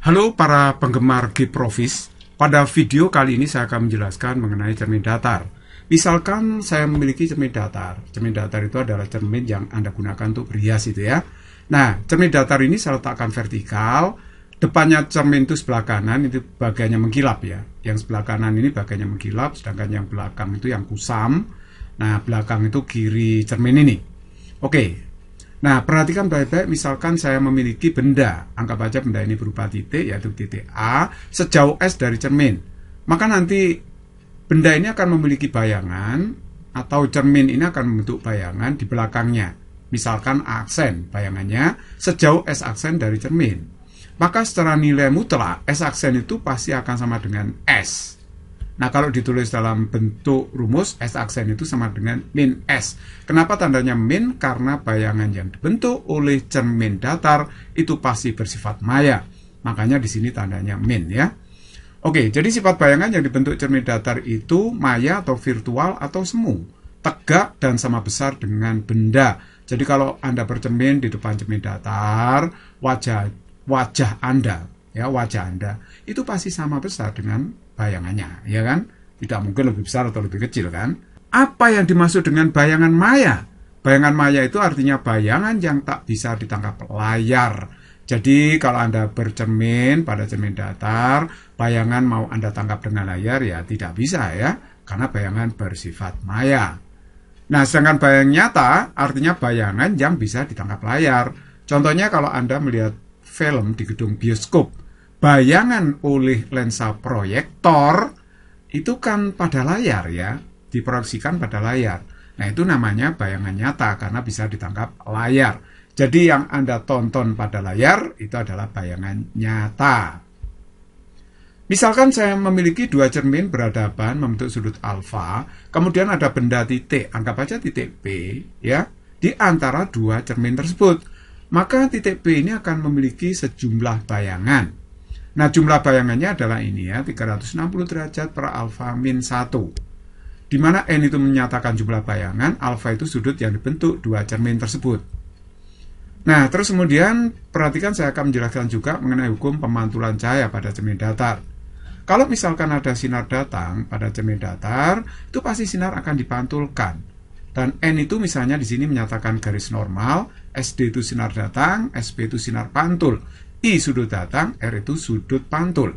Halo para penggemar Geprovis, pada video kali ini saya akan menjelaskan mengenai cermin datar. Misalkan saya memiliki cermin datar. Cermin datar itu adalah cermin yang Anda gunakan untuk berhias itu ya. Nah, cermin datar ini saya letakkan vertikal. Depannya cermin itu sebelah kanan, itu bagiannya mengkilap ya. Yang sebelah kanan ini bagiannya mengkilap, sedangkan yang belakang itu yang kusam. Nah, belakang itu kiri cermin ini. Oke. Nah, perhatikan baik-baik, misalkan saya memiliki benda, anggap aja benda ini berupa titik, yaitu titik A, sejauh S dari cermin. Maka nanti benda ini akan memiliki bayangan, atau cermin ini akan membentuk bayangan di belakangnya. Misalkan aksen, bayangannya sejauh S aksen dari cermin. Maka secara nilai mutlak, S aksen itu pasti akan sama dengan S. Nah, kalau ditulis dalam bentuk rumus, S aksen itu sama dengan min S. Kenapa tandanya min? Karena bayangan yang dibentuk oleh cermin datar itu pasti bersifat maya. Makanya di sini tandanya min ya. Oke, jadi sifat bayangan yang dibentuk cermin datar itu maya atau virtual atau semu, tegak dan sama besar dengan benda. Jadi kalau Anda bercermin di depan cermin datar, wajah Anda itu pasti sama besar dengan bayangannya, ya kan? Tidak mungkin lebih besar atau lebih kecil, kan? Apa yang dimaksud dengan bayangan maya? Bayangan maya itu artinya bayangan yang tak bisa ditangkap layar. Jadi kalau Anda bercermin pada cermin datar, bayangan mau Anda tangkap dengan layar ya tidak bisa ya, karena bayangan bersifat maya. Nah, sedangkan bayang nyata artinya bayangan yang bisa ditangkap layar. Contohnya kalau Anda melihat film di gedung bioskop, bayangan oleh lensa proyektor itu kan pada layar ya, diproyeksikan pada layar. Nah, itu namanya bayangan nyata karena bisa ditangkap layar. Jadi yang Anda tonton pada layar itu adalah bayangan nyata. Misalkan saya memiliki dua cermin berhadapan membentuk sudut alfa, kemudian ada benda titik, anggap aja titik P ya, di antara dua cermin tersebut. Maka titik P ini akan memiliki sejumlah bayangan. Nah, jumlah bayangannya adalah ini ya, 360 derajat per alfa min 1. Di mana N itu menyatakan jumlah bayangan, alfa itu sudut yang dibentuk dua cermin tersebut. Nah, terus kemudian perhatikan saya akan menjelaskan juga mengenai hukum pemantulan cahaya pada cermin datar. Kalau misalkan ada sinar datang pada cermin datar, itu pasti sinar akan dipantulkan. Dan N itu misalnya di sini menyatakan garis normal, SD itu sinar datang, SP itu sinar pantul. I sudut datang, R itu sudut pantul.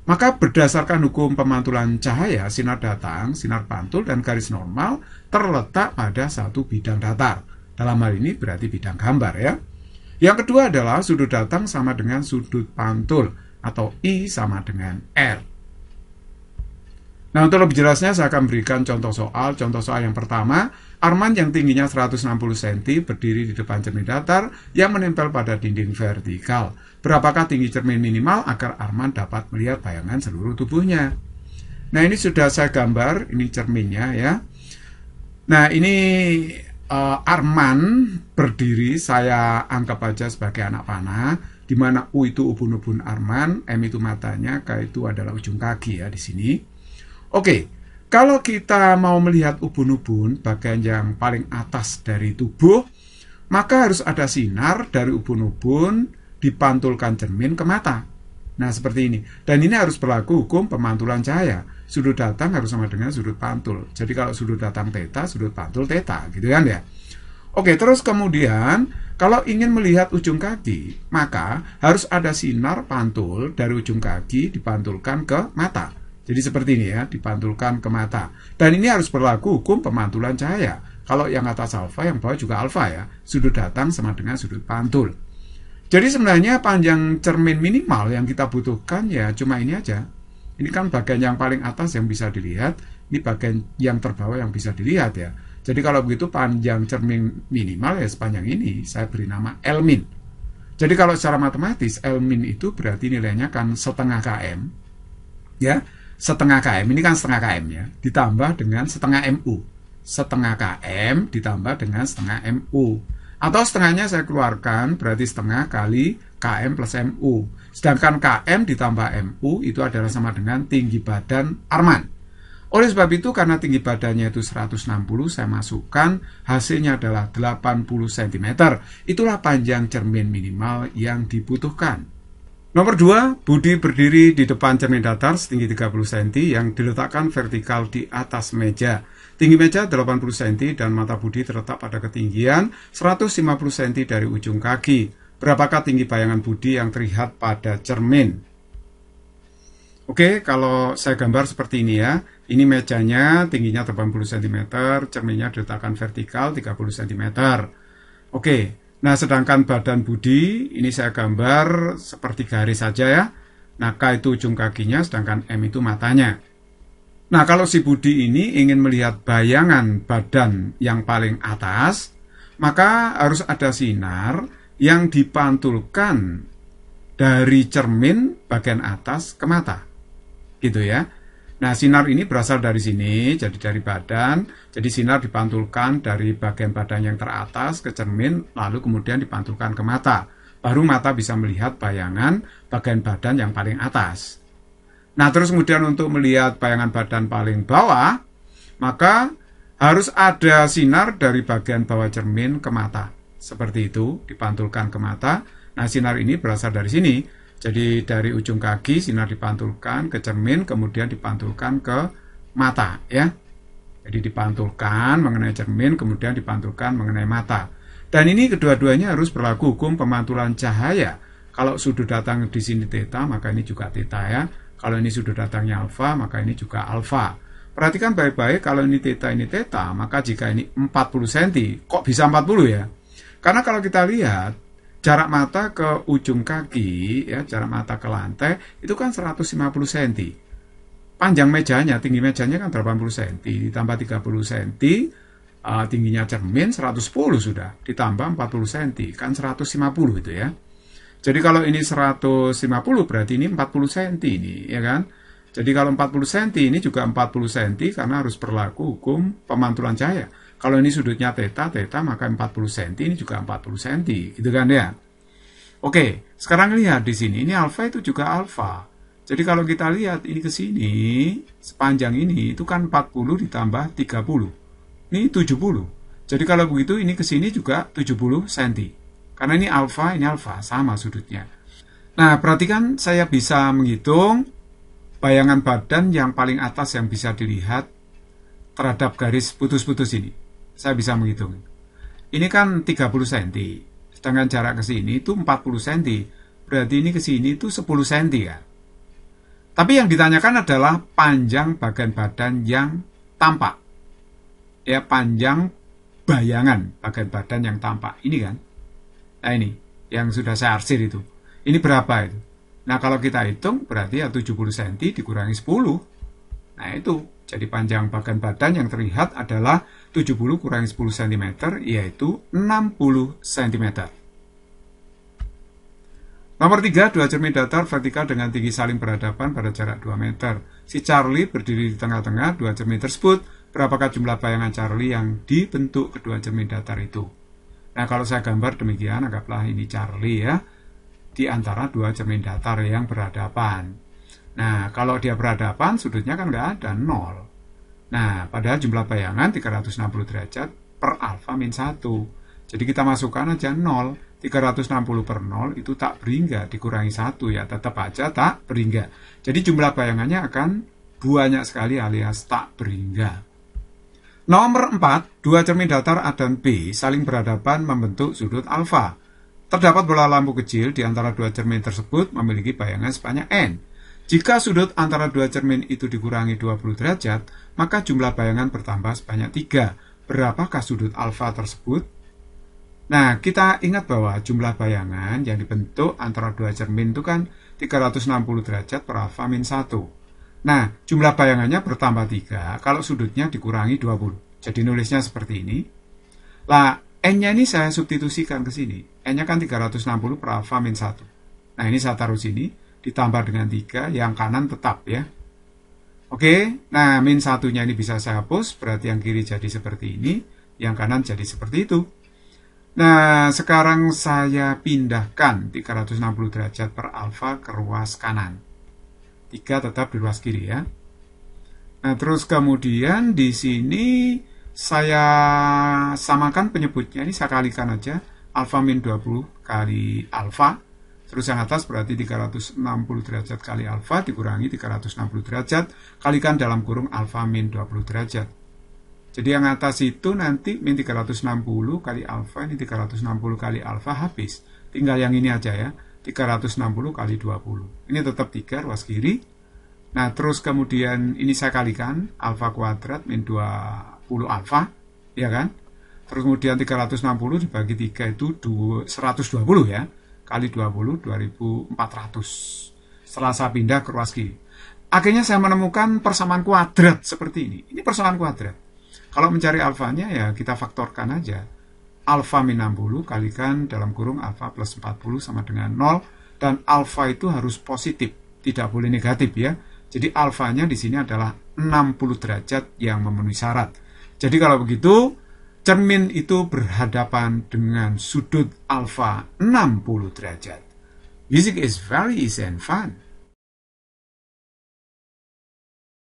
Maka berdasarkan hukum pemantulan cahaya, sinar datang, sinar pantul, dan garis normal terletak pada satu bidang datar. Dalam hal ini berarti bidang gambar ya. Yang kedua adalah sudut datang sama dengan sudut pantul, atau I sama dengan R. Nah, untuk lebih jelasnya saya akan berikan contoh soal. Contoh soal yang pertama, Arman yang tingginya 160 cm berdiri di depan cermin datar yang menempel pada dinding vertikal. Berapakah tinggi cermin minimal agar Arman dapat melihat bayangan seluruh tubuhnya? Nah, ini sudah saya gambar, ini cerminnya ya. Nah, ini Arman berdiri, saya anggap aja sebagai anak panah, di mana U itu ubun-ubun Arman, M itu matanya, K itu adalah ujung kaki ya di sini. Oke, kalau kita mau melihat ubun-ubun, bagian yang paling atas dari tubuh, maka harus ada sinar dari ubun-ubun dipantulkan cermin ke mata. Nah, seperti ini. Dan ini harus berlaku hukum pemantulan cahaya. Sudut datang harus sama dengan sudut pantul. Jadi kalau sudut datang theta, sudut pantul theta, gitu kan ya. Oke, terus kemudian kalau ingin melihat ujung kaki, maka harus ada sinar pantul dari ujung kaki dipantulkan ke mata. Jadi seperti ini ya, dipantulkan ke mata. Dan ini harus berlaku hukum pemantulan cahaya. Kalau yang atas alfa, yang bawah juga alfa ya. Sudut datang sama dengan sudut pantul. Jadi sebenarnya panjang cermin minimal yang kita butuhkan ya cuma ini aja. Ini kan bagian yang paling atas yang bisa dilihat. Ini bagian yang terbawah yang bisa dilihat ya. Jadi kalau begitu panjang cermin minimal ya sepanjang ini. Saya beri nama L min. Jadi kalau secara matematis L min itu berarti nilainya kan setengah km. Ya. Setengah km, ini kan setengah km ya, ditambah dengan setengah mu. Setengah km ditambah dengan setengah mu. Atau setengahnya saya keluarkan, berarti setengah kali km plus mu. Sedangkan km ditambah mu itu adalah sama dengan tinggi badan Arman. Oleh sebab itu, karena tinggi badannya itu 160, saya masukkan hasilnya adalah 80 cm. Itulah panjang cermin minimal yang dibutuhkan. Nomor 2, Budi berdiri di depan cermin datar setinggi 30 cm yang diletakkan vertikal di atas meja. Tinggi meja 80 cm dan mata Budi terletak pada ketinggian 150 cm dari ujung kaki. Berapakah tinggi bayangan Budi yang terlihat pada cermin? Oke, kalau saya gambar seperti ini ya. Ini mejanya tingginya 80 cm, cerminnya diletakkan vertikal 30 cm. Oke. Nah, sedangkan badan Budi, ini saya gambar seperti garis saja ya. Nah, K itu ujung kakinya, sedangkan M itu matanya. Nah, kalau si Budi ini ingin melihat bayangan badan yang paling atas, maka harus ada sinar yang dipantulkan dari cermin bagian atas ke mata. Gitu ya. Nah, sinar ini berasal dari sini, jadi dari badan. Jadi sinar dipantulkan dari bagian badan yang teratas ke cermin, lalu kemudian dipantulkan ke mata. Baru mata bisa melihat bayangan bagian badan yang paling atas. Nah, terus kemudian untuk melihat bayangan badan paling bawah, maka harus ada sinar dari bagian bawah cermin ke mata. Seperti itu, dipantulkan ke mata. Nah, sinar ini berasal dari sini. Jadi dari ujung kaki sinar dipantulkan ke cermin, kemudian dipantulkan ke mata ya. Jadi dipantulkan mengenai cermin, kemudian dipantulkan mengenai mata. Dan ini kedua-duanya harus berlaku hukum pemantulan cahaya. Kalau sudut datang di sini theta, maka ini juga theta ya. Kalau ini sudut datangnya alfa, maka ini juga alfa. Perhatikan baik-baik, kalau ini theta, maka jika ini 40 cm, kok bisa 40 ya? Karena kalau kita lihat jarak mata ke ujung kaki, ya, jarak mata ke lantai, itu kan 150 cm. Panjang mejanya, tinggi mejanya kan 80 cm, ditambah 30 cm, tingginya cermin 110 sudah, ditambah 40 cm, kan 150 itu ya. Jadi kalau ini 150, berarti ini 40 cm ini, ya kan. Jadi kalau 40 cm, ini juga 40 cm, karena harus berlaku hukum pemantulan cahaya. Kalau ini sudutnya theta, maka 40 cm, ini juga 40 cm, gitu kan ya. Oke, sekarang lihat di sini, ini alfa itu juga alfa. Jadi kalau kita lihat ini ke sini, sepanjang ini, itu kan 40 ditambah 30. Ini 70. Jadi kalau begitu, ini ke sini juga 70 cm. Karena ini alfa, sama sudutnya. Nah, perhatikan saya bisa menghitung bayangan badan yang paling atas yang bisa dilihat terhadap garis putus-putus ini. Saya bisa menghitung. Ini kan 30 cm. Sedangkan jarak ke sini itu 40 cm. Berarti ini ke sini itu 10 cm kan. Tapi yang ditanyakan adalah panjang bagian badan yang tampak. Ya, panjang bayangan bagian badan yang tampak. Ini kan. Nah ini, yang sudah saya arsir itu. Ini berapa itu? Nah kalau kita hitung berarti ya 70 cm dikurangi 10. Nah itu. Jadi panjang bagian badan yang terlihat adalah 70 kurangi 10 cm, yaitu 60 cm. Nomor 3, dua cermin datar vertikal dengan tinggi saling berhadapan pada jarak 2 meter. Si Charlie berdiri di tengah-tengah dua cermin tersebut. Berapakah jumlah bayangan Charlie yang dibentuk kedua cermin datar itu? Nah, kalau saya gambar demikian, anggaplah ini Charlie ya, di antara dua cermin datar yang berhadapan. Nah, kalau dia berhadapan, sudutnya kan nggak ada, 0. Nah, padahal jumlah bayangan 360 derajat per alfa min 1. Jadi kita masukkan aja 0. 360 per 0 itu tak berhingga, dikurangi 1 ya, tetap aja tak berhingga. Jadi jumlah bayangannya akan banyak sekali alias tak berhingga. Nomor 4, dua cermin datar A dan B saling berhadapan membentuk sudut alfa. Terdapat bola lampu kecil di antara dua cermin tersebut memiliki bayangan sebanyak N. Jika sudut antara dua cermin itu dikurangi 20 derajat, maka jumlah bayangan bertambah sebanyak 3. Berapakah sudut alfa tersebut? Nah, kita ingat bahwa jumlah bayangan yang dibentuk antara dua cermin itu kan 360 derajat per alfa min 1. Nah, jumlah bayangannya bertambah 3 kalau sudutnya dikurangi 20. Jadi nulisnya seperti ini. Lah, N-nya ini saya substitusikan ke sini. N-nya kan 360 per alfa min 1. Nah, ini saya taruh sini. Ditambah dengan 3, yang kanan tetap ya. Oke, nah min 1-nya ini bisa saya hapus, berarti yang kiri jadi seperti ini, yang kanan jadi seperti itu. Nah, sekarang saya pindahkan 360 derajat per alfa ke ruas kanan. 3 tetap di ruas kiri ya. Nah, terus kemudian di sini saya samakan penyebutnya, ini saya kalikan aja, alfa min 20 kali alfa. Terus yang atas berarti 360 derajat kali alfa dikurangi 360 derajat kalikan dalam kurung alfa min 20 derajat. Jadi yang atas itu nanti min 360 kali alfa, ini 360 kali alfa habis. Tinggal yang ini aja ya, 360 kali 20. Ini tetap 3 ruas kiri. Nah terus kemudian ini saya kalikan, alfa kuadrat min 20 alfa, ya kan? Terus kemudian 360 dibagi 3 itu 120 ya. Kali 20, 2400. Setelah saya pindah ke ruas kiri. Akhirnya saya menemukan persamaan kuadrat seperti ini. Ini persamaan kuadrat. Kalau mencari alfanya ya kita faktorkan aja. Alfa min 60 kalikan dalam kurung alfa plus 40 sama dengan 0. Dan alfa itu harus positif, tidak boleh negatif ya. Jadi alfanya di sini adalah 60 derajat yang memenuhi syarat. Jadi kalau begitu, cermin itu berhadapan dengan sudut alfa 60 derajat. Music is very easy and fun.